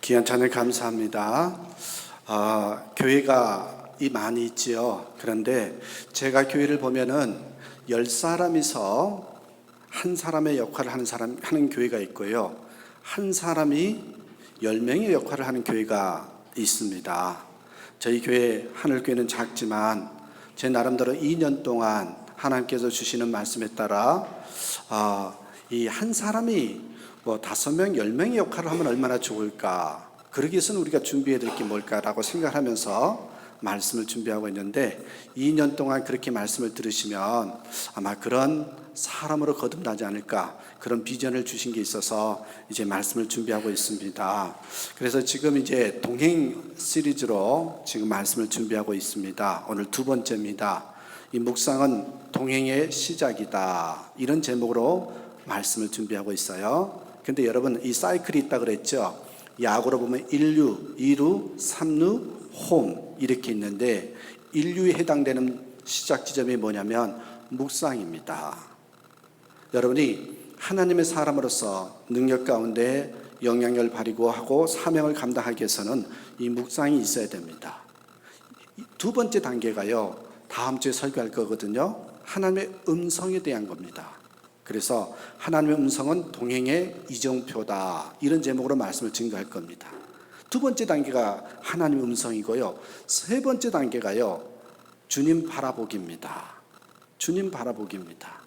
귀한 찬양 감사합니다. 교회가 많이 있지요. 그런데 제가 교회를 보면은 10사람이서 한 사람의 역할을 하는 교회가 있고요. 한 사람이 10명의 역할을 하는 교회가 있습니다. 저희 교회 하늘교회는 작지만 제 나름대로 2년 동안 하나님께서 주시는 말씀에 따라 이 한 사람이 5명, 10명의 역할을 하면 얼마나 좋을까. 그러기 위해서는 우리가 준비해야 될 게 뭘까라고 생각하면서 말씀을 준비하고 있는데 2년 동안 그렇게 말씀을 들으시면 아마 그런 사람으로 거듭나지 않을까, 그런 비전을 주신 게 있어서 이제 말씀을 준비하고 있습니다. 그래서 지금 이제 동행 시리즈로 지금 말씀을 준비하고 있습니다. 오늘 2번째입니다. 이 묵상은 동행의 시작이다, 이런 제목으로 말씀을 준비하고 있어요. 근데 여러분, 이 사이클이 있다 그랬죠. 야구로 보면 1루, 2루, 3루, 홈 이렇게 있는데 1루에 해당되는 시작 지점이 뭐냐면 묵상입니다. 여러분이 하나님의 사람으로서 능력 가운데 영향력을 발휘하고 사명을 감당하기 위해서는 이 묵상이 있어야 됩니다. 2번째 단계가요, 다음 주에 설교할 거거든요. 하나님의 음성에 대한 겁니다. 그래서 하나님의 음성은 동행의 이정표다, 이런 제목으로 말씀을 증거할 겁니다. 2번째 단계가 하나님의 음성이고요. 3번째 단계가요, 주님 바라보기입니다. 주님 바라보기입니다.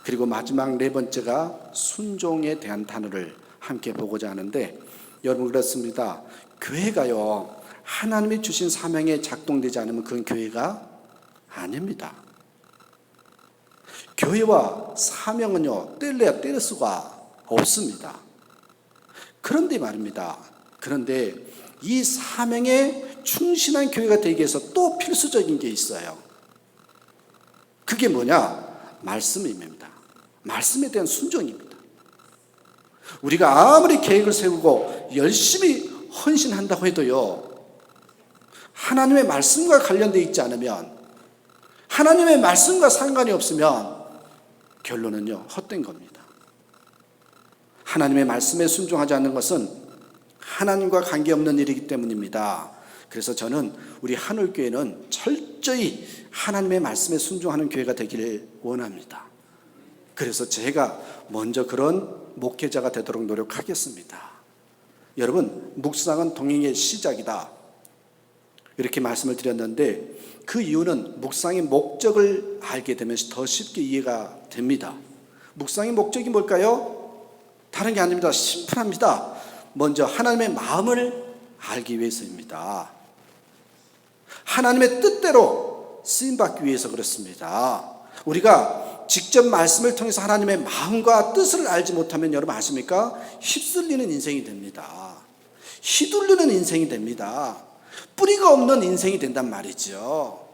그리고 마지막 4번째가 순종에 대한 단어를 함께 보고자 하는데, 여러분 그렇습니다. 교회가요, 하나님이 주신 사명에 작동되지 않으면 그건 교회가 아닙니다. 교회와 사명은요, 뗄래야 뗄 수가 없습니다. 그런데 말입니다. 그런데 이 사명에 충실한 교회가 되기 위해서 또 필수적인 게 있어요. 그게 뭐냐? 말씀입니다. 말씀에 대한 순종입니다. 우리가 아무리 계획을 세우고 열심히 헌신한다고 해도요, 하나님의 말씀과 관련되어 있지 않으면, 하나님의 말씀과 상관이 없으면 결론은요, 헛된 겁니다. 하나님의 말씀에 순종하지 않는 것은 하나님과 관계없는 일이기 때문입니다. 그래서 저는 우리 하늘교회는 철저히 하나님의 말씀에 순종하는 교회가 되기를 원합니다. 그래서 제가 먼저 그런 목회자가 되도록 노력하겠습니다. 여러분, 묵상은 동행의 시작이다, 이렇게 말씀을 드렸는데, 그 이유는 묵상의 목적을 알게 되면 더 쉽게 이해가 됩니다. 묵상의 목적이 뭘까요? 다른 게 아닙니다. 심플합니다. 먼저 하나님의 마음을 알기 위해서입니다. 하나님의 뜻대로 쓰임받기 위해서 그렇습니다. 우리가 직접 말씀을 통해서 하나님의 마음과 뜻을 알지 못하면, 여러분 아십니까? 휩쓸리는 인생이 됩니다. 휘둘리는 인생이 됩니다. 뿌리가 없는 인생이 된단 말이죠.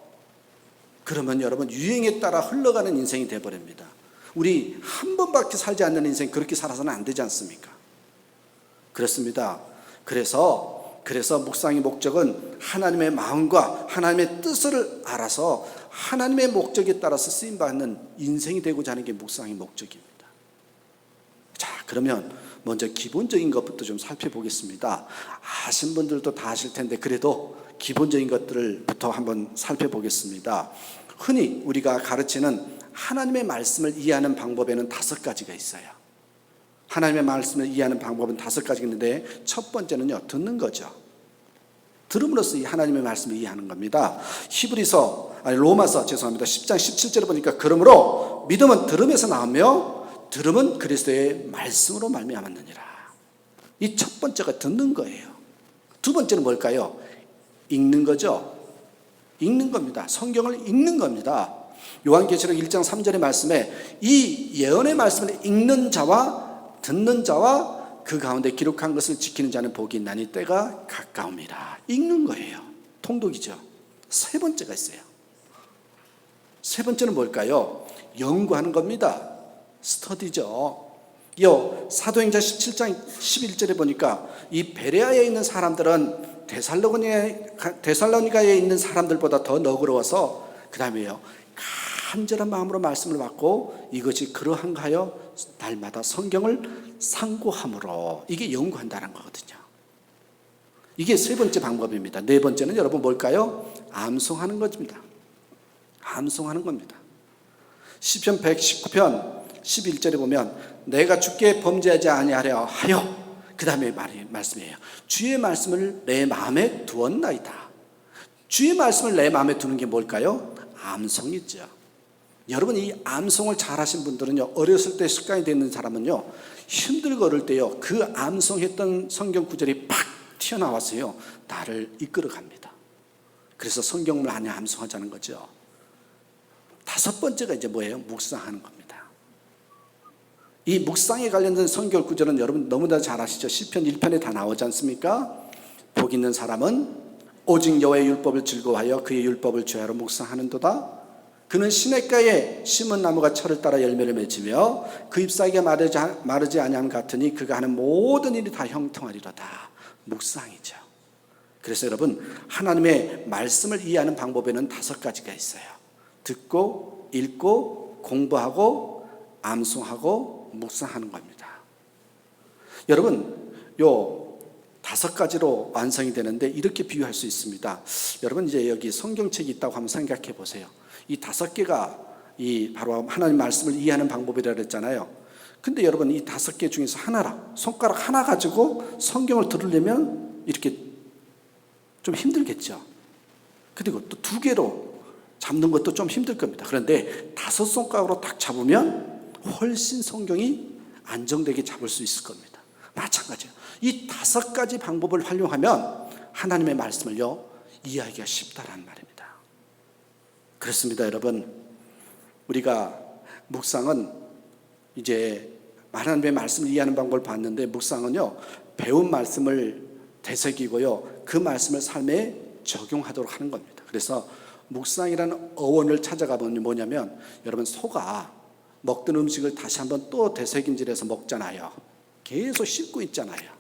그러면 여러분, 유행에 따라 흘러가는 인생이 되어버립니다. 우리 한 번밖에 살지 않는 인생, 그렇게 살아서는 안 되지 않습니까? 그렇습니다. 그래서 묵상의 목적은 하나님의 마음과 하나님의 뜻을 알아서 하나님의 목적에 따라서 쓰임받는 인생이 되고자 하는 게 묵상의 목적입니다. 자, 그러면 먼저 기본적인 것부터 좀 살펴보겠습니다. 아신 분들도 다 아실 텐데 그래도 기본적인 것들부터 한번 살펴보겠습니다. 흔히 우리가 가르치는 하나님의 말씀을 이해하는 방법에는 5가지가 있어요. 하나님의 말씀을 이해하는 방법은 5가지가 있는데, 첫 번째는요, 듣는 거죠. 들음으로써 이 하나님의 말씀을 이해하는 겁니다. 로마서 10장 17절에 보니까, 그러므로 믿음은 들음에서 나오며 들음은 그리스도의 말씀으로 말미암았느니라. 이 첫 번째가 듣는 거예요. 두 번째는 뭘까요? 읽는 거죠. 읽는 겁니다. 성경을 읽는 겁니다. 요한계시록 1장 3절의 말씀에 이 예언의 말씀을 읽는 자와 듣는 자와 그 가운데 기록한 것을 지키는 자는 복이 있나니 때가 가까웁니다. 읽는 거예요. 통독이죠. 3번째가 있어요. 3번째는 뭘까요? 연구하는 겁니다. 스터디죠. 사도행전 17장 11절에 보니까 이 베레아에 있는 사람들은 데살로니가에 있는 사람들보다 더 너그러워서, 그 다음에요, 간절한 마음으로 말씀을 받고 이것이 그러한가 하여 날마다 성경을 상고함으로, 이게 연구한다는 거거든요. 이게 세 번째 방법입니다. 네 번째는 여러분 뭘까요? 암송하는 것입니다. 암송하는 겁니다. 시편 119편 11절에 보면 내가 주께 범죄하지 아니하려 하여, 그 다음에 말씀이에요. 주의 말씀을 내 마음에 두었나이다. 주의 말씀을 내 마음에 두는 게 뭘까요? 암송이죠. 여러분, 이 암송을 잘하신 분들은요, 어렸을 때 습관이 되는 사람은요, 힘들고 어릴 때요, 그 암송했던 성경 구절이 팍 튀어나와서요, 나를 이끌어 갑니다. 그래서 성경을 많이 암송하자는 거죠. 다섯 번째가 이제 뭐예요? 묵상하는 겁니다. 이 묵상에 관련된 성경 구절은 여러분 너무나 잘 아시죠? 시편 1편에 다 나오지 않습니까? 복 있는 사람은 오직 여호와의 율법을 즐거워하여 그의 율법을 주야로 묵상하는도다. 그는 시냇가에 심은 나무가 철을 따라 열매를 맺으며 그 잎사귀가 마르지 아니함 같으니 그가 하는 모든 일이 다 형통하리로다. 묵상이죠. 그래서 여러분, 하나님의 말씀을 이해하는 방법에는 5가지가 있어요. 듣고, 읽고, 공부하고, 암송하고, 묵상하는 겁니다. 여러분, 요 5가지로 완성이 되는데 이렇게 비유할 수 있습니다. 여러분, 이제 여기 성경책이 있다고 한번 생각해 보세요. 이 5개가 이 바로 하나님 말씀을 이해하는 방법이라고 했잖아요. 근데 여러분, 이 5개 중에서 하나라, 손가락 하나 가지고 성경을 들으려면 이렇게 좀 힘들겠죠. 그리고 또 2개로 잡는 것도 좀 힘들 겁니다. 그런데 5손가락으로 딱 잡으면 훨씬 성경이 안정되게 잡을 수 있을 겁니다. 마찬가지예요. 이 5가지 방법을 활용하면 하나님의 말씀을요, 이해하기가 쉽다라는 말입니다. 그렇습니다, 여러분. 우리가 묵상은 이제 하나님의 말씀을 이해하는 방법을 봤는데, 묵상은요, 배운 말씀을 되새기고요, 그 말씀을 삶에 적용하도록 하는 겁니다. 그래서 묵상이라는 어원을 찾아가 보면 뭐냐면, 여러분, 소가 먹던 음식을 다시 한번 또 되새김질해서 먹잖아요. 계속 씹고 있잖아요.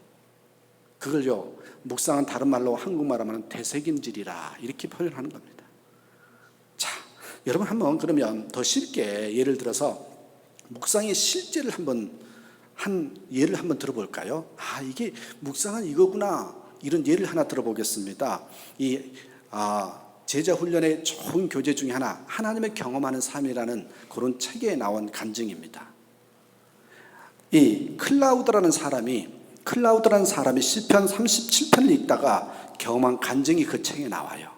그걸요, 묵상은 다른 말로 한국말로 하면 되새김질이라 이렇게 표현하는 겁니다. 자, 여러분, 한번 그러면 더 쉽게 예를 들어서 묵상의 실제를 한 예를 한번 들어볼까요? 이게 묵상은 이거구나, 이런 예를 하나 들어보겠습니다. 제자 훈련의 좋은 교재 중에 하나, 하나님의 경험하는 삶이라는 그런 책에 나온 간증입니다. 이 클라우드라는 사람이 시편 37편을 읽다가 경험한 간증이 그 책에 나와요.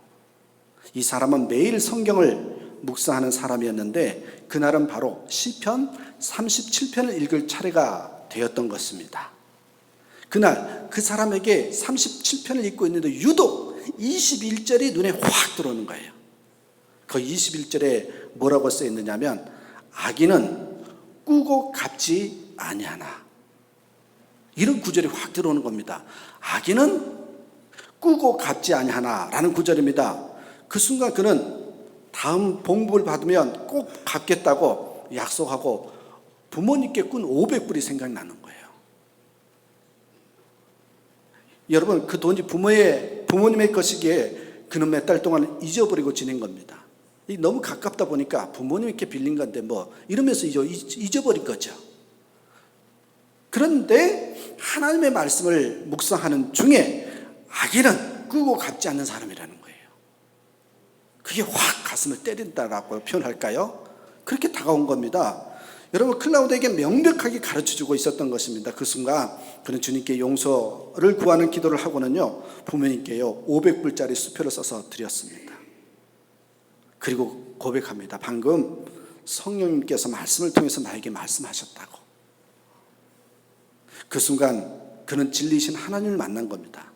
이 사람은 매일 성경을 묵상하는 사람이었는데 그날은 바로 시편 37편을 읽을 차례가 되었던 것입니다. 그날 그 사람에게 37편을 읽고 있는데 유독 21절이 눈에 확 들어오는 거예요. 그 21절에 뭐라고 써 있느냐면, 악인은 꾸고 갚지 아니하나, 이런 구절이 확 들어오는 겁니다. 악인은 꾸고 갚지 아니하나 라는 구절입니다. 그 순간 그는 다음 봉급을 받으면 꼭 갚겠다고 약속하고 부모님께 꾼 500불이 생각나는 거예요. 여러분, 그 돈이 부모님의 것이기에 그는 몇 달 동안 잊어버리고 지낸 겁니다. 너무 가깝다 보니까 부모님께 빌린 건데 이러면서 잊어버린 거죠. 그런데 하나님의 말씀을 묵상하는 중에 악인은 꾸고 갚지 않는 사람이라는 거예요. 그게 확 가슴을 때린다라고 표현할까요? 그렇게 다가온 겁니다. 여러분, 클라우드에게 명백하게 가르쳐주고 있었던 것입니다. 그 순간 그는 주님께 용서를 구하는 기도를 하고는요, 부모님께요 500불짜리 수표를 써서 드렸습니다. 그리고 고백합니다. 방금 성령님께서 말씀을 통해서 나에게 말씀하셨다고. 그 순간 그는 진리이신 하나님을 만난 겁니다.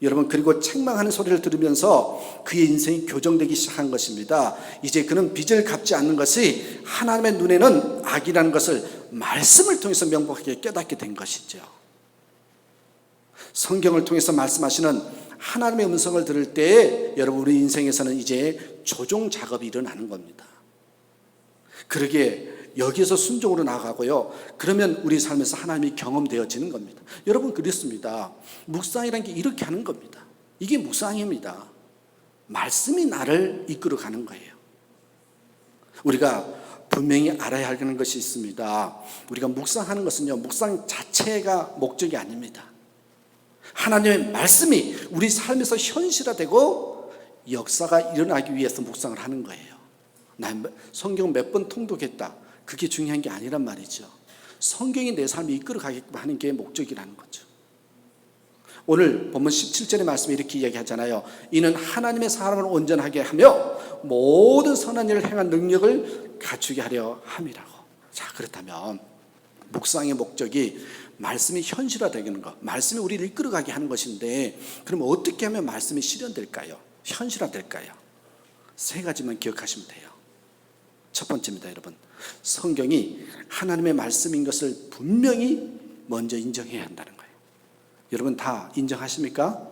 여러분, 그리고 책망하는 소리를 들으면서 그의 인생이 교정되기 시작한 것입니다. 이제 그는 빚을 갚지 않는 것이 하나님의 눈에는 악이라는 것을 말씀을 통해서 명확하게 깨닫게 된 것이죠. 성경을 통해서 말씀하시는 하나님의 음성을 들을 때 여러분, 우리 인생에서는 이제 조정 작업이 일어나는 겁니다. 그러기에 여기에서 순종으로 나아가고요, 그러면 우리 삶에서 하나님이 경험되어지는 겁니다. 여러분, 그렇습니다. 묵상이라는 게 이렇게 하는 겁니다. 이게 묵상입니다. 말씀이 나를 이끌어가는 거예요. 우리가 분명히 알아야 하는 것이 있습니다. 우리가 묵상하는 것은요, 묵상 자체가 목적이 아닙니다. 하나님의 말씀이 우리 삶에서 현실화되고 역사가 일어나기 위해서 묵상을 하는 거예요. 난 성경 몇 번 통독했다, 그게 중요한 게 아니란 말이죠. 성경이 내 삶을 이끌어가게끔 하는 게 목적이라는 거죠. 오늘 본문 17절의 말씀에 이렇게 이야기하잖아요. 이는 하나님의 사람을 온전하게 하며 모든 선한 일을 행한 능력을 갖추게 하려 함이라고. 자, 그렇다면 묵상의 목적이 말씀이 현실화되는 것, 말씀이 우리를 이끌어가게 하는 것인데, 그럼 어떻게 하면 말씀이 실현될까요? 현실화될까요? 세 가지만 기억하시면 돼요. 첫 번째입니다, 여러분. 성경이 하나님의 말씀인 것을 분명히 먼저 인정해야 한다는 거예요. 여러분 다 인정하십니까?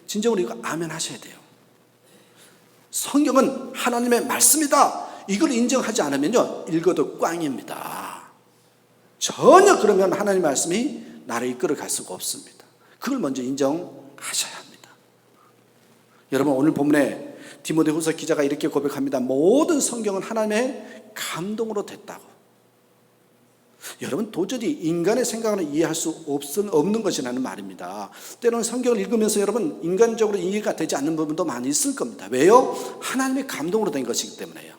진정으로 이거 아멘 하셔야 돼요. 성경은 하나님의 말씀이다, 이걸 인정하지 않으면요, 읽어도 꽝입니다. 전혀 그러면 하나님의 말씀이 나를 이끌어 갈 수가 없습니다. 그걸 먼저 인정하셔야 합니다. 여러분, 오늘 본문에 디모데후서 기자가 이렇게 고백합니다. 모든 성경은 하나님의 감동으로 됐다고. 여러분, 도저히 인간의 생각으로 이해할 수 없는 것이라는 말입니다. 때로는 성경을 읽으면서 여러분 인간적으로 이해가 되지 않는 부분도 많이 있을 겁니다. 왜요? 하나님의 감동으로 된 것이기 때문에요.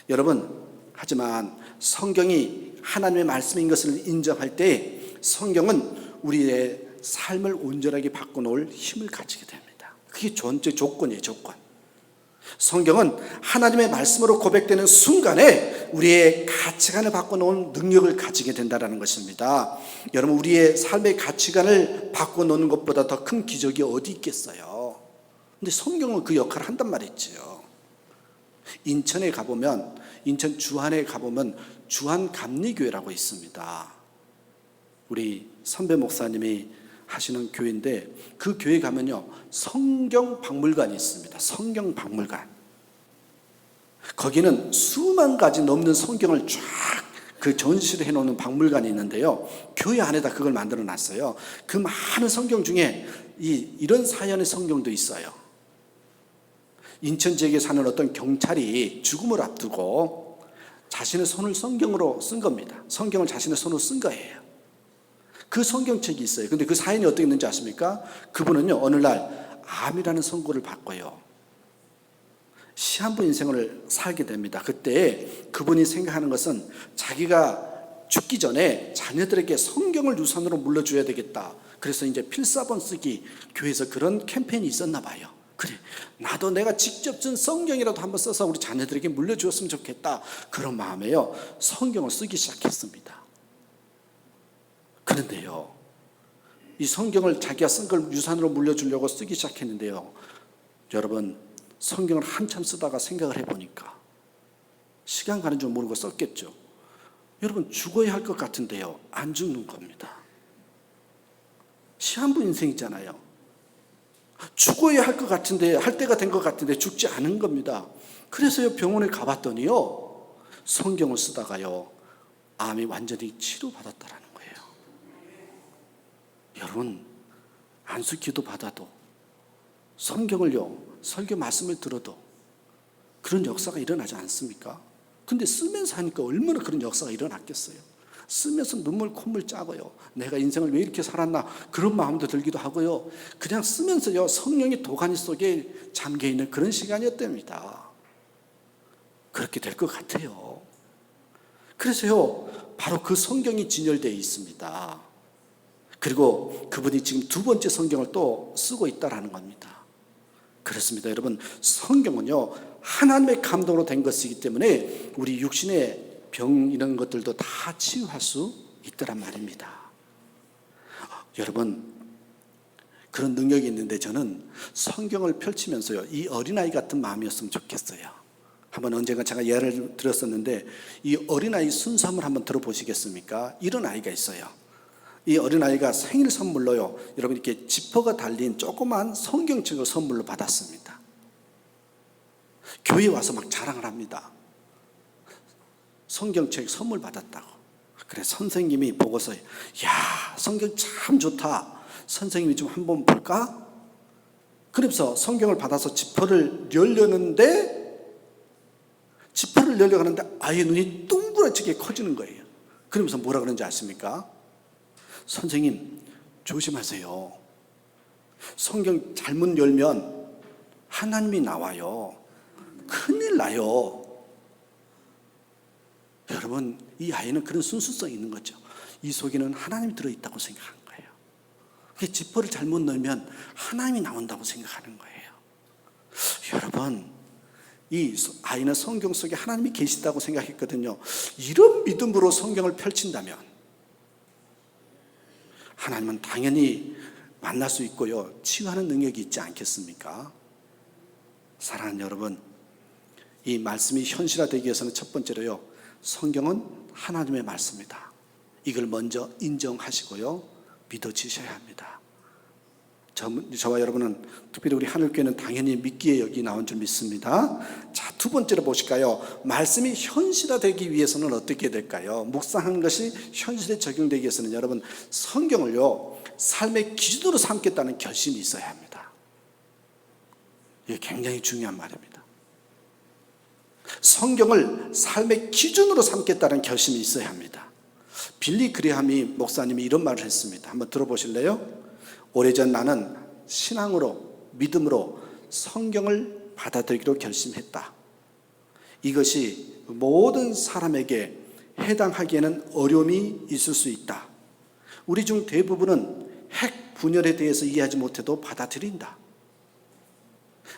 여러분, 하지만 성경이 하나님의 말씀인 것을 인정할 때 성경은 우리의 삶을 온전하게 바꿔놓을 힘을 가지게 됩니다. 그게 전체 조건이에요, 조건. 성경은 하나님의 말씀으로 고백되는 순간에 우리의 가치관을 바꿔놓은 능력을 가지게 된다는 것입니다. 여러분, 우리의 삶의 가치관을 바꿔놓는 것보다 더 큰 기적이 어디 있겠어요? 근데 성경은 그 역할을 한단 말이죠. 인천에 가보면, 인천 주안에 가보면 주안감리교회라고 있습니다. 우리 선배 목사님이 하시는 교회인데, 그 교회 가면요, 성경 박물관이 있습니다. 성경 박물관. 거기는 수만 가지 넘는 성경을 쫙 그 전시를 해놓는 박물관이 있는데요, 교회 안에다 그걸 만들어 놨어요. 그 많은 성경 중에 이런 사연의 성경도 있어요. 인천 지역에 사는 어떤 경찰이 죽음을 앞두고 자신의 손을 성경으로 쓴 겁니다. 성경을 자신의 손으로 쓴 거예요. 그 성경책이 있어요. 근데 그 사연이 어떻게 있는지 아십니까? 그분은요, 어느 날 암이라는 선고를 받고요, 시한부 인생을 살게 됩니다. 그때 그분이 생각하는 것은 자기가 죽기 전에 자녀들에게 성경을 유산으로 물려줘야 되겠다. 그래서 이제 필사본 쓰기, 교회에서 그런 캠페인이 있었나 봐요. 그래, 나도 내가 직접 쓴 성경이라도 한번 써서 우리 자녀들에게 물려주었으면 좋겠다. 그런 마음에요, 성경을 쓰기 시작했습니다. 그런데요, 이 성경을 자기가 쓴 걸 유산으로 물려주려고 쓰기 시작했는데요, 여러분, 성경을 한참 쓰다가 생각을 해보니까 시간 가는 줄 모르고 썼겠죠. 여러분, 죽어야 할 것 같은데요, 안 죽는 겁니다. 시한부 인생이잖아요. 죽어야 할 것 같은데, 할 때가 된 것 같은데 죽지 않은 겁니다. 그래서요, 병원에 가봤더니요, 성경을 쓰다가요, 암이 완전히 치료받았다라는 거예요. 여러분, 안수기도 받아도, 성경을요, 설교 말씀을 들어도 그런 역사가 일어나지 않습니까? 근데 쓰면서 하니까 얼마나 그런 역사가 일어났겠어요. 쓰면서 눈물 콧물 짜고요, 내가 인생을 왜 이렇게 살았나 그런 마음도 들기도 하고요, 그냥 쓰면서요, 성령의 도가니 속에 잠겨있는 그런 시간이었답니다. 그렇게 될 것 같아요. 그래서요, 바로 그 성경이 진열되어 있습니다. 그리고 그분이 지금 두 번째 성경을 또 쓰고 있다라는 겁니다. 그렇습니다. 여러분, 성경은요, 하나님의 감동으로 된 것이기 때문에 우리 육신의 병 이런 것들도 다 치유할 수 있더란 말입니다. 여러분, 그런 능력이 있는데 저는 성경을 펼치면서요, 이 어린아이 같은 마음이었으면 좋겠어요. 한번 언젠가 제가 예를 들었었는데, 이 어린아이 순수함을 한번 들어보시겠습니까? 이런 아이가 있어요. 이 어린아이가 생일 선물로요, 여러분, 이렇게 지퍼가 달린 조그만 성경책을 선물로 받았습니다. 교회에 와서 막 자랑을 합니다. 성경책 선물 받았다고. 그래, 선생님이 보고서, 야, 성경 참 좋다, 선생님이 좀 한번 볼까? 그래서 성경을 받아서 지퍼를 열려는데, 지퍼를 열려고 하는데 아이의 눈이 둥그러지게 커지는 거예요. 그러면서 뭐라 그런지 아십니까? 선생님, 조심하세요. 성경 잘못 열면 하나님이 나와요. 큰일 나요. 여러분, 이 아이는 그런 순수성이 있는 거죠. 이 속에는 하나님이 들어있다고 생각하는 거예요. 지퍼를 잘못 넣으면 하나님이 나온다고 생각하는 거예요. 여러분, 이 아이는 성경 속에 하나님이 계시다고 생각했거든요. 이런 믿음으로 성경을 펼친다면 하나님은 당연히 만날 수 있고요, 치유하는 능력이 있지 않겠습니까? 사랑하는 여러분, 이 말씀이 현실화되기 위해서는 첫 번째로요, 성경은 하나님의 말씀이다. 이걸 먼저 인정하시고요, 믿어지셔야 합니다. 저와 여러분은, 특별히 우리 하늘교회는 당연히 믿기에 여기 나온 줄 믿습니다. 자, 두 번째로 보실까요? 말씀이 현실화되기 위해서는 어떻게 될까요? 묵상하는 것이 현실에 적용되기 위해서는 여러분, 성경을요, 삶의 기준으로 삼겠다는 결심이 있어야 합니다. 이게 굉장히 중요한 말입니다. 성경을 삶의 기준으로 삼겠다는 결심이 있어야 합니다. 빌리 그레함이 목사님이 이런 말을 했습니다. 한번 들어보실래요? 오래전 나는 신앙으로, 믿음으로 성경을 받아들이기로 결심했다. 이것이 모든 사람에게 해당하기에는 어려움이 있을 수 있다. 우리 중 대부분은 핵 분열에 대해서 이해하지 못해도 받아들인다.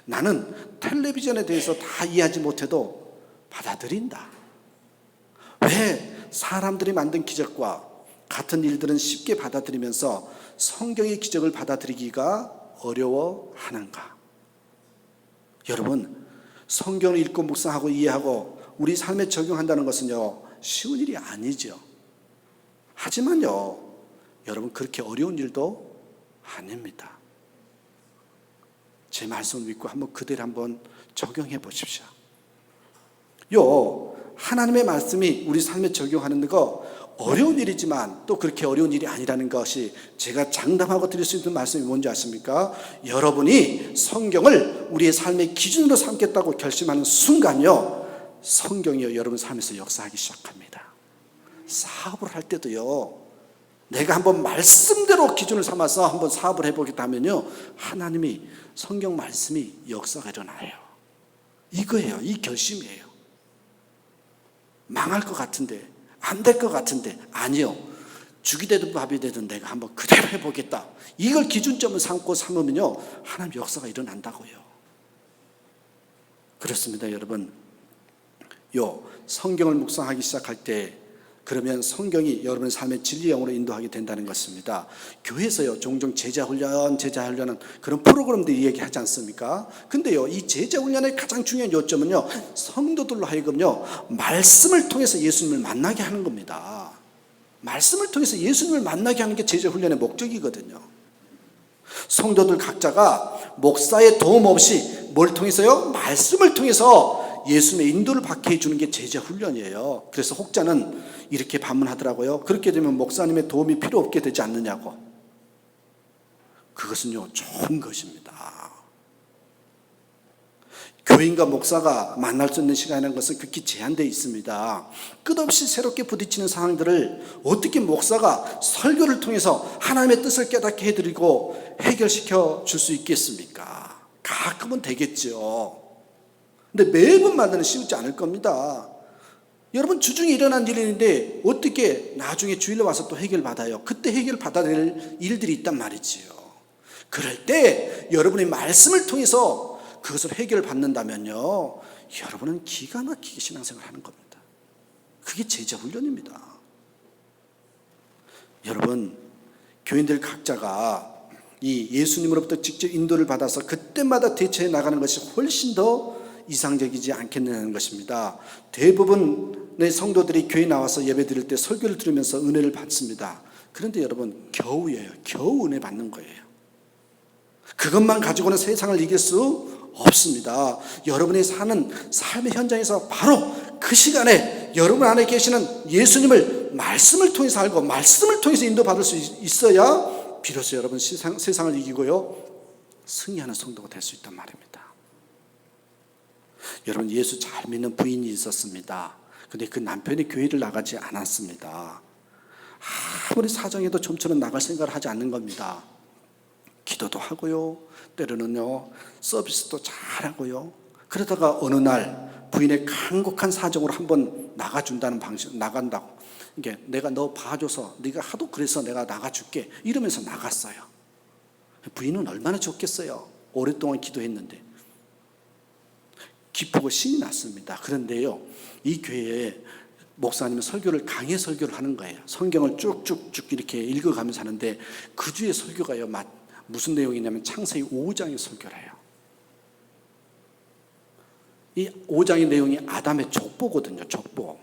나는 텔레비전에 대해서 다 이해하지 못해도 받아들인다. 왜 사람들이 만든 기적과 같은 일들은 쉽게 받아들이면서 성경의 기적을 받아들이기가 어려워하는가? 여러분, 성경을 읽고 묵상하고 이해하고 우리 삶에 적용한다는 것은요, 쉬운 일이 아니죠. 하지만요, 여러분, 그렇게 어려운 일도 아닙니다. 제 말씀을 믿고 한번 그대로 한번 적용해 보십시오. 하나님의 말씀이 우리 삶에 적용하는 거 어려운 일이지만 또 그렇게 어려운 일이 아니라는 것이 제가 장담하고 드릴 수 있는 말씀이 뭔지 아십니까? 여러분이 성경을 우리의 삶의 기준으로 삼겠다고 결심하는 순간요, 성경이요, 여러분 삶에서 역사하기 시작합니다. 사업을 할 때도요, 내가 한번 말씀대로 기준을 삼아서 한번 사업을 해보겠다 하면요, 하나님이 성경 말씀이 역사가 일어나요. 이거예요. 이 결심이에요. 망할 것 같은데, 안 될 것 같은데, 아니요, 죽이 되든 밥이 되든 내가 한번 그대로 해보겠다. 이걸 기준점을 삼으면요, 하나님 역사가 일어난다고요. 그렇습니다, 여러분. 성경을 묵상하기 시작할 때, 그러면 성경이 여러분의 삶의 진리영으로 인도하게 된다는 것입니다. 교회에서요, 종종 제자훈련은 그런 프로그램들이 얘기하지 않습니까? 근데요, 이 제자훈련의 가장 중요한 요점은요, 성도들로 하여금요, 말씀을 통해서 예수님을 만나게 하는 겁니다. 말씀을 통해서 예수님을 만나게 하는 게 제자훈련의 목적이거든요. 성도들 각자가 목사의 도움 없이 뭘 통해서요? 말씀을 통해서 예수님의 인도를 받게 해주는 게 제자훈련이에요. 그래서 혹자는 이렇게 반문하더라고요. 그렇게 되면 목사님의 도움이 필요 없게 되지 않느냐고. 그것은요, 좋은 것입니다. 교인과 목사가 만날 수 있는 시간이라는 것은 극히 제한되어 있습니다. 끝없이 새롭게 부딪히는 상황들을 어떻게 목사가 설교를 통해서 하나님의 뜻을 깨닫게 해드리고 해결시켜 줄 수 있겠습니까? 가끔은 되겠죠. 근데 매번 만나는 쉽지 않을 겁니다. 여러분, 주중에 일어난 일인데 어떻게 나중에 주일에 와서 또 해결받아요? 그때 해결받아야 될 일들이 있단 말이지요. 그럴 때 여러분의 말씀을 통해서 그것을 해결받는다면요, 여러분은 기가 막히게 신앙생활을 하는 겁니다. 그게 제자훈련입니다. 여러분, 교인들 각자가 이 예수님으로부터 직접 인도를 받아서 그때마다 대처해 나가는 것이 훨씬 더 이상적이지 않겠느냐는 것입니다. 대부분의 성도들이 교회 나와서 예배 드릴 때 설교를 들으면서 은혜를 받습니다. 그런데 여러분, 겨우예요. 겨우 은혜 받는 거예요. 그것만 가지고는 세상을 이길 수 없습니다. 여러분이 사는 삶의 현장에서 바로 그 시간에 여러분 안에 계시는 예수님을 말씀을 통해서 알고 말씀을 통해서 인도받을 수 있어야 비로소 여러분 세상을 이기고요, 승리하는 성도가 될 수 있단 말입니다. 여러분, 예수 잘 믿는 부인이 있었습니다. 근데 그 남편이 교회를 나가지 않았습니다. 아무리 사정해도 좀처럼 나갈 생각을 하지 않는 겁니다. 기도도 하고요, 때로는요 서비스도 잘하고요. 그러다가 어느 날 부인의 간곡한 사정으로 한번 나가준다는 방식, 나간다고, 이게 내가 너 봐줘서 네가 하도 그래서 내가 나가줄게 이러면서 나갔어요. 부인은 얼마나 좋겠어요. 오랫동안 기도했는데. 기쁘고 신이 났습니다. 그런데요, 이 교회에 목사님은 설교를 강해 설교를 하는 거예요. 성경을 쭉쭉쭉 이렇게 읽어가면서 하는데 그 주의 설교가요, 무슨 내용이냐면 창세기 5장의 설교를 해요. 이 5장의 내용이 아담의 족보거든요. 족보.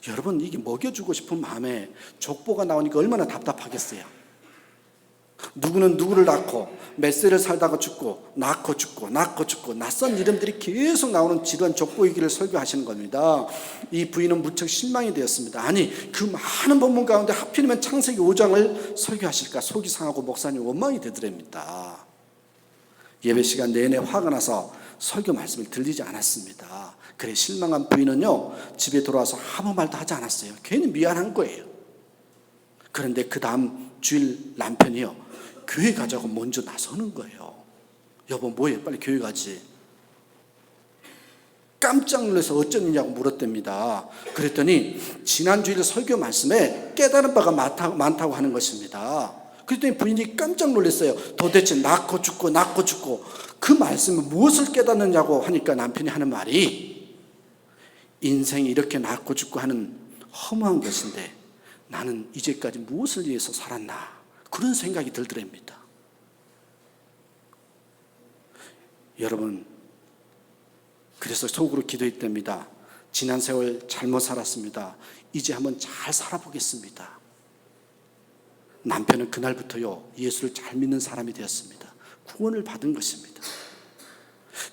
여러분, 이게 먹여주고 싶은 마음에 족보가 나오니까 얼마나 답답하겠어요. 누구는 누구를 낳고 몇 세를 살다가 죽고 낳고 죽고 낳고 죽고 낯선 이름들이 계속 나오는 지루한 족보 얘기를 설교하시는 겁니다. 이 부인은 무척 실망이 되었습니다. 아니, 그 많은 본문 가운데 하필이면 창세기 5장을 설교하실까 속이 상하고 목사님 원망이 되더랍니다. 예배 시간 내내 화가 나서 설교 말씀을 들리지 않았습니다. 그래 실망한 부인은요, 집에 돌아와서 아무 말도 하지 않았어요. 괜히 미안한 거예요. 그런데 그 다음 주일 남편이요, 교회 가자고 먼저 나서는 거예요. 여보 뭐해, 빨리 교회 가지. 깜짝 놀라서 어쩐 일이냐고 물었답니다. 그랬더니 지난주일 설교 말씀에 깨달은 바가 많다고 하는 것입니다. 그랬더니 부인이 깜짝 놀랐어요. 도대체 낳고 죽고 낳고 죽고 그 말씀은 무엇을 깨닫느냐고 하니까 남편이 하는 말이, 인생이 이렇게 낳고 죽고 하는 허무한 것인데 나는 이제까지 무엇을 위해서 살았나, 그런 생각이 들더랍니다. 여러분, 그래서 속으로 기도했답니다. 지난 세월 잘못 살았습니다. 이제 한번 잘 살아보겠습니다. 남편은 그날부터요, 예수를 잘 믿는 사람이 되었습니다. 구원을 받은 것입니다.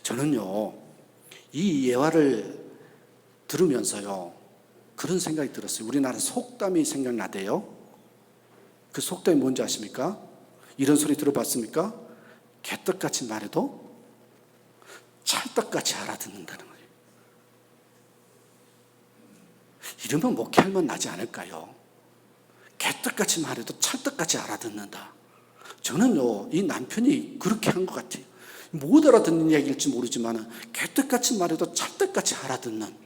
저는요, 이 예화를 들으면서요, 그런 생각이 들었어요. 우리나라 속담이 생각나대요. 그 속담이 뭔지 아십니까? 이런 소리 들어봤습니까? 개떡같이 말해도 찰떡같이 알아듣는다는 거예요. 이러면 목회할 만 나지 않을까요? 개떡같이 말해도 찰떡같이 알아듣는다. 저는요, 이 남편이 그렇게 한 것 같아요. 못 알아듣는 이야기일지 모르지만 개떡같이 말해도 찰떡같이 알아듣는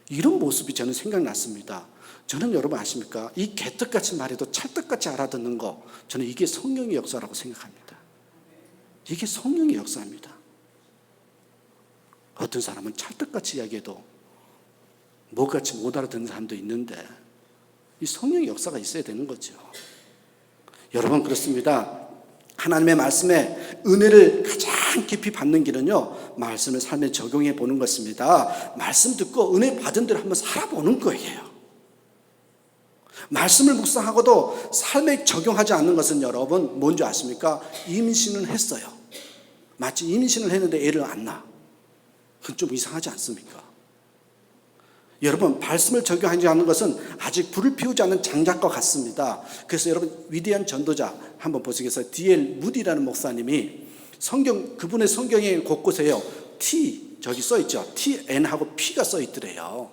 이런 모습이 저는 생각났습니다. 저는 여러분 아십니까? 이 개떡같이 말해도 찰떡같이 알아듣는 거, 저는 이게 성령의 역사라고 생각합니다. 이게 성령의 역사입니다. 어떤 사람은 찰떡같이 이야기해도 뭐같이 못 알아듣는 사람도 있는데 이 성령의 역사가 있어야 되는 거죠. 여러분 그렇습니다. 하나님의 말씀에 은혜를 가장 깊이 받는 길은요, 말씀을 삶에 적용해 보는 것입니다. 말씀 듣고 은혜 받은 대로 한번 살아보는 거예요. 말씀을 묵상하고도 삶에 적용하지 않는 것은 여러분 뭔지 아십니까? 임신은 했어요. 마치 임신을 했는데 애를 안 낳아. 그건 좀 이상하지 않습니까? 여러분, 말씀을 적용하지 않는 것은 아직 불을 피우지 않은 장작과 같습니다. 그래서 여러분, 위대한 전도자 한번 보시겠어요? D.L. 무디라는 목사님이 그분의 성경의 곳곳에요, T 저기 써 있죠. TN하고 P가 써 있더래요.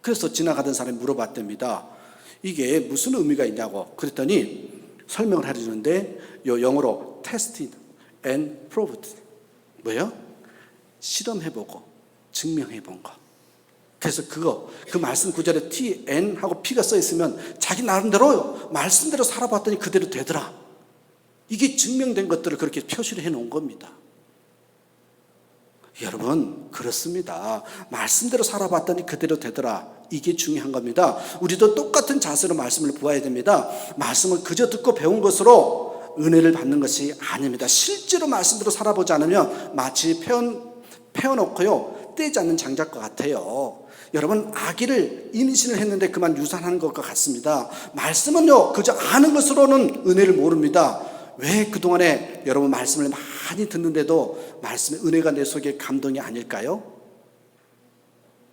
그래서 지나가던 사람이 물어봤답니다. 이게 무슨 의미가 있냐고. 그랬더니 설명을 해주는데 요 영어로 tested and proved, 뭐예요? 실험해보고 증명해본 거. 그래서 그 말씀 구절에 T, N 하고 P가 써 있으면 자기 나름대로 말씀대로 살아봤더니 그대로 되더라. 이게 증명된 것들을 그렇게 표시를 해놓은 겁니다. 여러분 그렇습니다. 말씀대로 살아봤더니 그대로 되더라. 이게 중요한 겁니다. 우리도 똑같은 자세로 말씀을 보아야 됩니다. 말씀을 그저 듣고 배운 것으로 은혜를 받는 것이 아닙니다. 실제로 말씀대로 살아보지 않으면 마치 패워놓고요, 떼지 않는 장작과 같아요. 여러분, 아기를 임신을 했는데 그만 유산하는 것과 같습니다. 말씀은요, 그저 아는 것으로는 은혜를 모릅니다. 왜 그동안에 여러분 말씀을 많이 듣는데도 말씀의 은혜가 내 속에 감동이 아닐까요?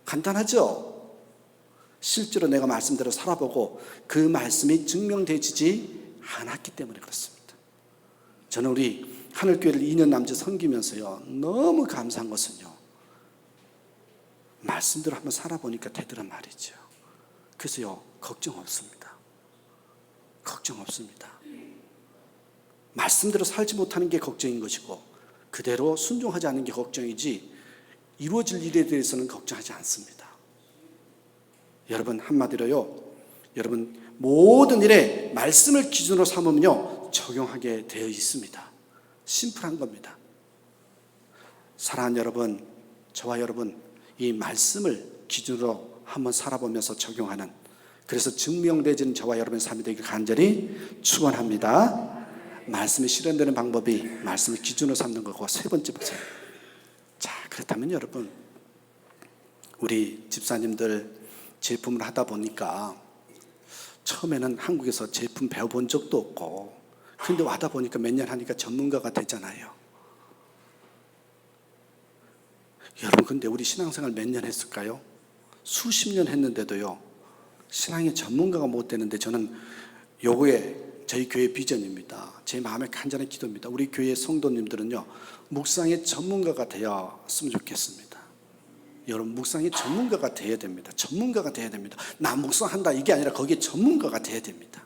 간단하죠? 실제로 내가 말씀대로 살아보고 그 말씀이 증명되지 않았기 때문에 그렇습니다. 저는 우리 하늘교회를 2년 남짓 섬기면서요, 너무 감사한 것은요, 말씀대로 한번 살아보니까 되더란 말이죠. 그래서요, 걱정 없습니다. 걱정 없습니다. 말씀대로 살지 못하는 게 걱정인 것이고 그대로 순종하지 않는 게 걱정이지 이루어질 일에 대해서는 걱정하지 않습니다. 여러분, 한마디로요, 여러분 모든 일에 말씀을 기준으로 삼으면요 적용하게 되어 있습니다. 심플한 겁니다. 사랑하는 여러분, 저와 여러분 이 말씀을 기준으로 한번 살아보면서 적용하는, 그래서 증명되어지는 저와 여러분의 삶이 되길 간절히 축원합니다. 말씀이 실현되는 방법이 말씀을 기준으로 삼는 거고, 세 번째 보세요. 자, 그렇다면 여러분, 우리 집사님들 제품을 하다 보니까 처음에는 한국에서 제품 배워본 적도 없고, 근데 와다 보니까 몇 년 하니까 전문가가 되잖아요. 여러분, 근데 우리 신앙생활 몇 년 했을까요? 수십 년 했는데도요 신앙의 전문가가 못 되는데, 저는 요거에 저희 교회 비전입니다. 제 마음의 간절한 기도입니다. 우리 교회 성도님들은요 묵상의 전문가가 되었으면 좋겠습니다. 여러분, 묵상의 전문가가 되어야 됩니다. 전문가가 되어야 됩니다. 나 묵상한다 이게 아니라 거기에 전문가가 되어야 됩니다.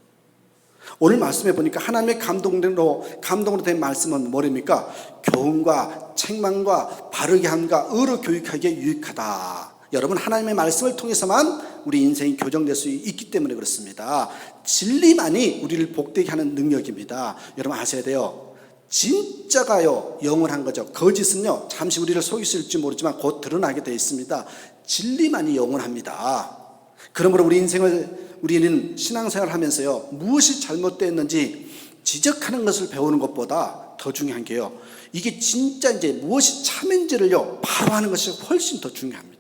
오늘 말씀해 보니까 하나님의 감동으로 된 말씀은 뭐랍니까? 교훈과 책망과 바르게 함과 의로 교육하기에 유익하다. 여러분, 하나님의 말씀을 통해서만 우리 인생이 교정될 수 있기 때문에 그렇습니다. 진리만이 우리를 복되게 하는 능력입니다. 여러분 아셔야 돼요. 진짜가요 영원한 거죠. 거짓은요 잠시 우리를 속이실지 모르지만 곧 드러나게 되어 있습니다. 진리만이 영원합니다. 그러므로 우리는 신앙생활을 하면서요 무엇이 잘못되었는지 지적하는 것을 배우는 것보다 더 중요한 게요, 이게 진짜 이제 무엇이 참인지를요 바로 하는 것이 훨씬 더 중요합니다.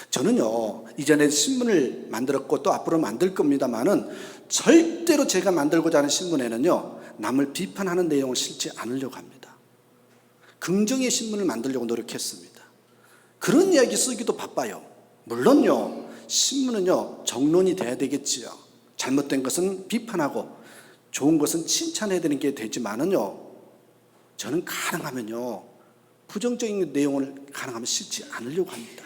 저는요 이전에 신문을 만들었고 또 앞으로 만들 겁니다만은 절대로 제가 만들고자 하는 신문에는요 남을 비판하는 내용을 실지 않으려고 합니다. 긍정의 신문을 만들려고 노력했습니다. 그런 이야기 쓰기도 바빠요. 물론요 신문은요 정론이 돼야 되겠지요. 잘못된 것은 비판하고 좋은 것은 칭찬해야 되는 게 되지만은요, 저는 가능하면요 부정적인 내용을 가능하면 실지 않으려고 합니다.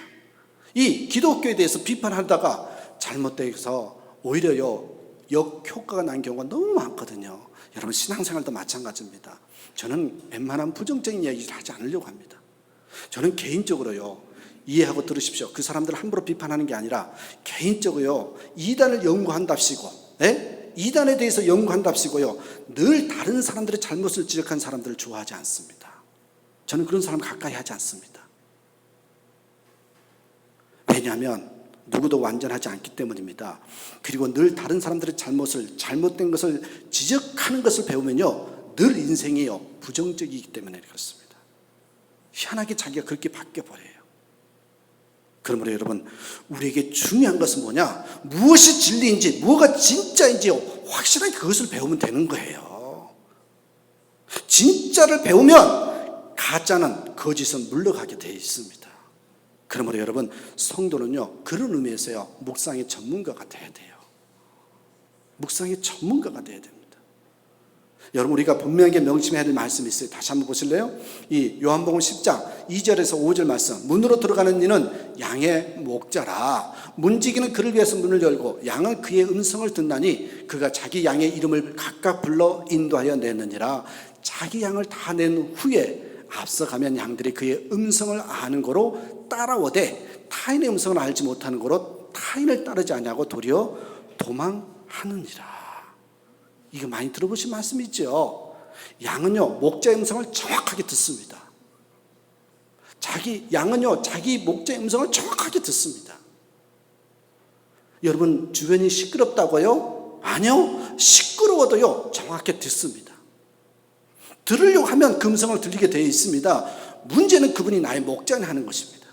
이 기독교에 대해서 비판하다가 잘못돼서 오히려요 역효과가 난 경우가 너무 많거든요. 여러분, 신앙생활도 마찬가지입니다. 저는 웬만한 부정적인 이야기를 하지 않으려고 합니다. 저는 개인적으로요, 이해하고 들으십시오. 그 사람들을 함부로 비판하는 게 아니라 개인적으로요 이단을 연구한답시고, 이단에 대해서 연구한답시고요 늘 다른 사람들의 잘못을 지적한 사람들을 좋아하지 않습니다. 저는 그런 사람 가까이 하지 않습니다. 왜냐하면 누구도 완전하지 않기 때문입니다. 그리고 늘 다른 사람들의 잘못된 것을 지적하는 것을 배우면요 늘 인생이요 부정적이기 때문에 그렇습니다. 희한하게 자기가 그렇게 바뀌어버려요. 그러므로 여러분, 우리에게 중요한 것은 뭐냐? 무엇이 진리인지, 뭐가 진짜인지 확실하게 그것을 배우면 되는 거예요. 진짜를 배우면 가짜는, 거짓은 물러가게 되어 있습니다. 그러므로 여러분, 성도는요 그런 의미에서요 묵상의 전문가가 돼야 돼요. 묵상의 전문가가 돼야 됩니다. 여러분, 우리가 분명하게 명심해야 될 말씀이 있어요. 다시 한번 보실래요? 이 요한복음 10장 2절에서 5절 말씀. 문으로 들어가는 이는 양의 목자라. 문지기는 그를 위해서 문을 열고 양은 그의 음성을 듣나니 그가 자기 양의 이름을 각각 불러 인도하여 내느니라. 자기 양을 다 낸 후에 앞서가면 양들이 그의 음성을 아는 거로 따라오되 타인의 음성을 알지 못하는 거로 타인을 따르지 아니하고 도리어 도망하느니라. 이거 많이 들어보신 말씀이죠. 양은요 목자의 음성을 정확하게 듣습니다. 양은요 자기 목자의 음성을 정확하게 듣습니다. 여러분, 주변이 시끄럽다고요? 아니요, 시끄러워도요 정확하게 듣습니다. 들으려고 하면 그 음성을 들리게 되어 있습니다. 문제는 그분이 나의 목자니 하는 것입니다.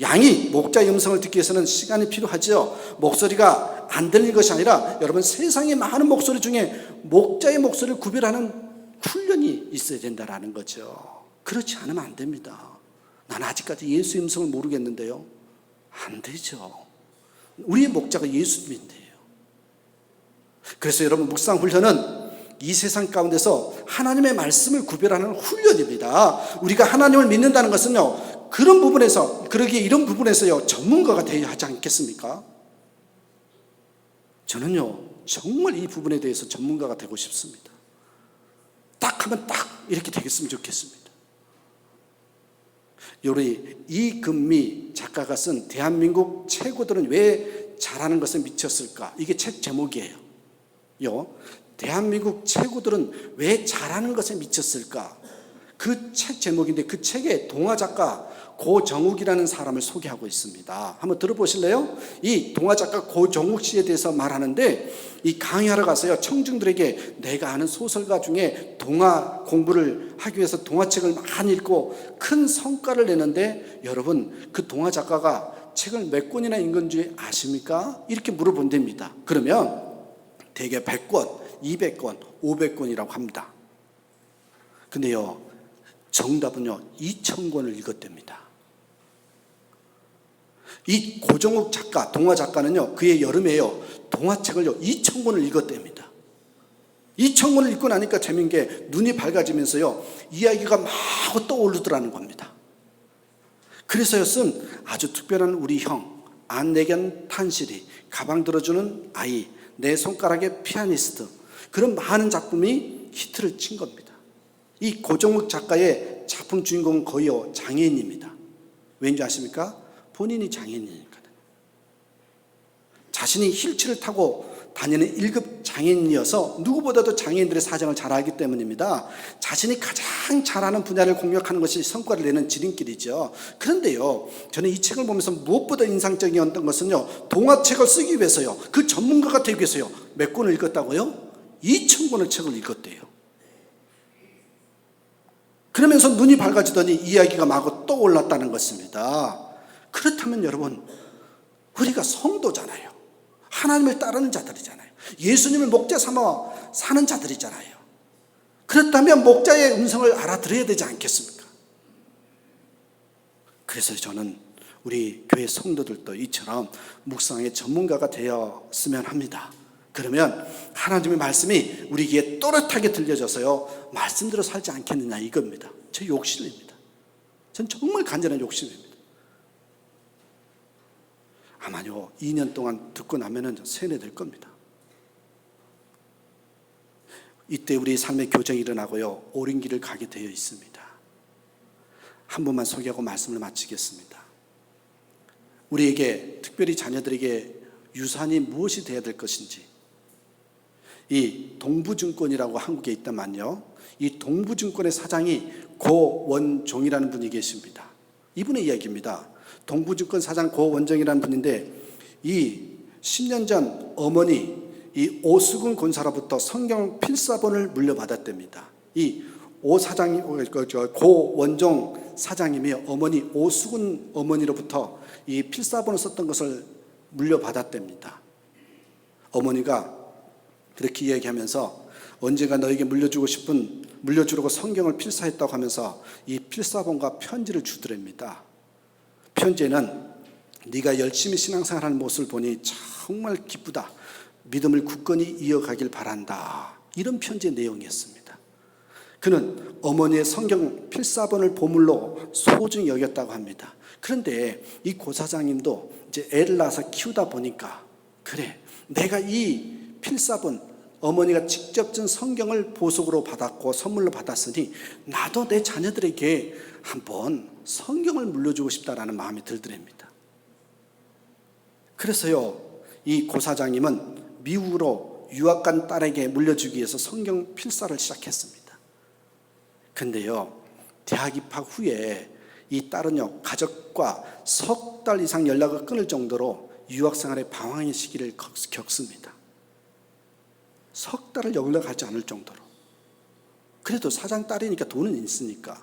양이 목자의 음성을 듣기 위해서는 시간이 필요하죠. 목소리가 안 들리는 것이 아니라 여러분, 세상의 많은 목소리 중에 목자의 목소리를 구별하는 훈련이 있어야 된다는 거죠. 그렇지 않으면 안 됩니다. 난 아직까지 예수의 음성을 모르겠는데요. 안 되죠. 우리의 목자가 예수님인데요. 그래서 여러분, 묵상 훈련은 이 세상 가운데서 하나님의 말씀을 구별하는 훈련입니다. 우리가 하나님을 믿는다는 것은요 그런 부분에서, 그러기에 이런 부분에서요, 전문가가 되어야 하지 않겠습니까? 저는요, 정말 이 부분에 대해서 전문가가 되고 싶습니다. 딱 하면 딱 이렇게 되겠으면 좋겠습니다. 우리 이금미 작가가 쓴 대한민국 최고들은 왜 잘하는 것에 미쳤을까? 이게 책 제목이에요. 대한민국 최고들은 왜 잘하는 것에 미쳤을까? 그 책 제목인데 그 책에 동화 작가 고정욱이라는 사람을 소개하고 있습니다. 한번 들어보실래요? 이 동화 작가 고정욱 씨에 대해서 말하는데, 이 강의하러 가서요, 청중들에게 내가 아는 소설가 중에 동화 공부를 하기 위해서 동화책을 많이 읽고 큰 성과를 내는데, 여러분 그 동화 작가가 책을 몇 권이나 읽은 줄 아십니까? 이렇게 물어본답니다. 그러면 대개 100권, 200권, 500권이라고 합니다. 근데요, 정답은요 2000권을 읽었답니다. 이 고정욱 작가, 동화 작가는요, 그의 여름에요, 동화책을요 2000권을 읽었답니다. 2000권을 읽고 나니까 재미있는 게 눈이 밝아지면서요, 이야기가 막 떠오르더라는 겁니다. 그래서요, 쓴 아주 특별한 우리 형, 안내견 탄실이, 가방 들어주는 아이, 내 손가락의 피아니스트, 그런 많은 작품이 히트를 친 겁니다. 이 고정욱 작가의 작품 주인공은 거의요 장애인입니다. 왠지 아십니까? 본인이 장애인이니까요. 자신이 휠체어를 타고 다니는 1급 장애인이어서 누구보다도 장애인들의 사정을 잘 알기 때문입니다. 자신이 가장 잘하는 분야를 공략하는 것이 성과를 내는 지름길이죠. 그런데요, 저는 이 책을 보면서 무엇보다 인상적이었던 것은요, 동화책을 쓰기 위해서요, 그 전문가가 되기 위해서요, 몇 권을 읽었다고요? 2000권의 책을 읽었대요. 그러면서 눈이 밝아지더니 이야기가 마구 떠올랐다는 것입니다. 그렇다면 여러분, 우리가 성도잖아요. 하나님을 따르는 자들이잖아요. 예수님을 목자 삼아 사는 자들이잖아요. 그렇다면 목자의 음성을 알아들어야 되지 않겠습니까? 그래서 저는 우리 교회 성도들도 이처럼 묵상의 전문가가 되었으면 합니다. 그러면 하나님의 말씀이 우리 귀에 또렷하게 들려져서요, 말씀대로 살지 않겠느냐, 이겁니다. 제 욕심입니다. 전 정말 간절한 욕심입니다. 아마요 2년 동안 듣고 나면은 세뇌될 겁니다. 이때 우리 삶의 교정이 일어나고요, 옳은 길을 가게 되어 있습니다. 한 분만 소개하고 말씀을 마치겠습니다. 우리에게, 특별히 자녀들에게 유산이 무엇이 되어야 될 것인지, 이 동부증권이라고 한국에 있다만요, 이 동부증권의 사장이 고원종이라는 분이 계십니다. 이분의 이야기입니다. 동부증권 사장 고원정이라는 분인데, 이 10년 전 어머니 이 오수근 권사로부터 성경 필사본을 물려받았답니다. 이 고원종 사장님이 어머니 오수근 어머니로부터 이 필사본을 썼던 것을 물려받았답니다. 어머니가 그렇게 이야기하면서 언젠가 너에게 물려주려고 성경을 필사했다고 하면서 이 필사본과 편지를 주더랍니다. 편지에는 네가 열심히 신앙생활하는 모습을 보니 정말 기쁘다. 믿음을 굳건히 이어가길 바란다. 이런 편지의 내용이었습니다. 그는 어머니의 성경 필사본을 보물로 소중히 여겼다고 합니다. 그런데 이 고사장님도 이제 애를 낳아서 키우다 보니까, 그래, 내가 이 필사본, 어머니가 직접 준 성경을 보석으로 받았고 선물로 받았으니 나도 내 자녀들에게 한번 성경을 물려주고 싶다라는 마음이 들더랍니다. 그래서요, 이 고사장님은 미국으로 유학 간 딸에게 물려주기 위해서 성경 필사를 시작했습니다. 근데요, 대학 입학 후에 이 딸은요, 가족과 석 달 이상 연락을 끊을 정도로 유학 생활의 방황의 시기를 겪습니다. 석 달을 연락하지 않을 정도로. 그래도 사장 딸이니까 돈은 있으니까.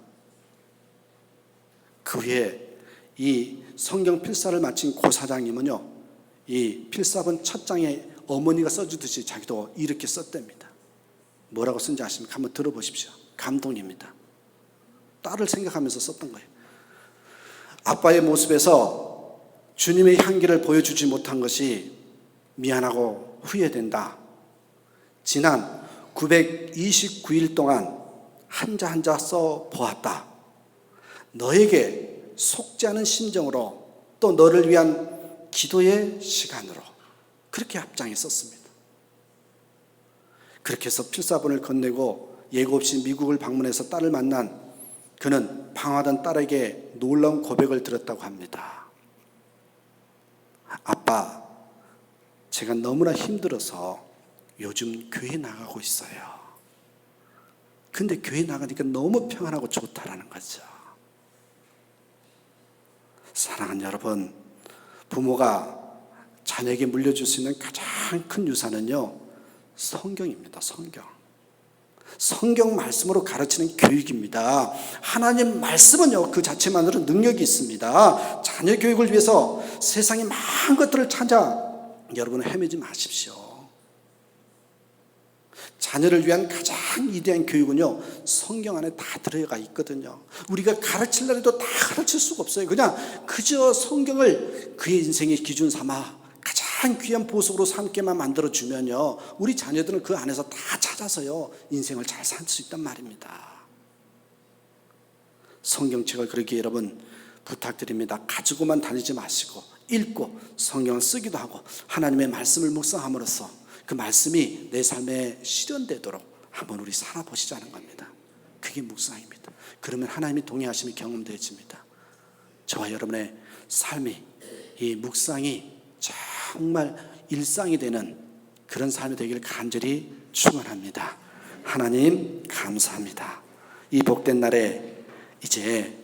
그 후에 이 성경 필사를 마친 고 사장님은요, 이 필사본 첫 장에 어머니가 써주듯이 자기도 이렇게 썼답니다. 뭐라고 쓴지 아십니까? 한번 들어보십시오. 감동입니다. 딸을 생각하면서 썼던 거예요. 아빠의 모습에서 주님의 향기를 보여주지 못한 것이 미안하고 후회된다. 지난 929일 동안 한자 한자 써 보았다. 너에게 속지 않은 심정으로 또 너를 위한 기도의 시간으로 그렇게 앞장했었습니다. 그렇게 해서 필사본을 건네고 예고 없이 미국을 방문해서 딸을 만난 그는 방황하던 딸에게 놀라운 고백을 들었다고 합니다. 아빠, 제가 너무나 힘들어서 요즘 교회 나가고 있어요. 근데 교회 나가니까 너무 평안하고 좋다라는 거죠. 사랑하는 여러분, 부모가 자녀에게 물려줄 수 있는 가장 큰 유산은요, 성경입니다. 성경 말씀으로 가르치는 교육입니다. 하나님 말씀은요, 그 자체만으로 능력이 있습니다. 자녀 교육을 위해서 세상의 많은 것들을 찾아 여러분 헤매지 마십시오. 자녀를 위한 가장 위대한 교육은요, 성경 안에 다 들어가 있거든요. 우리가 가르치려 해도 다 가르칠 수가 없어요. 그저 성경을 그의 인생의 기준 삼아 가장 귀한 보석으로 삼게만 만들어주면요, 우리 자녀들은 그 안에서 다 찾아서요, 인생을 잘 살 수 있단 말입니다. 성경책을 그렇게 여러분 부탁드립니다. 가지고만 다니지 마시고 읽고 성경을 쓰기도 하고 하나님의 말씀을 묵상함으로써 그 말씀이 내 삶에 실현되도록 한번 우리 살아보시자는 겁니다. 그게 묵상입니다. 그러면 하나님이 동행하심이 경험되어집니다. 저와 여러분의 삶이, 이 묵상이 정말 일상이 되는 그런 삶이 되기를 간절히 축원합니다. 하나님 감사합니다. 이 복된 날에 이제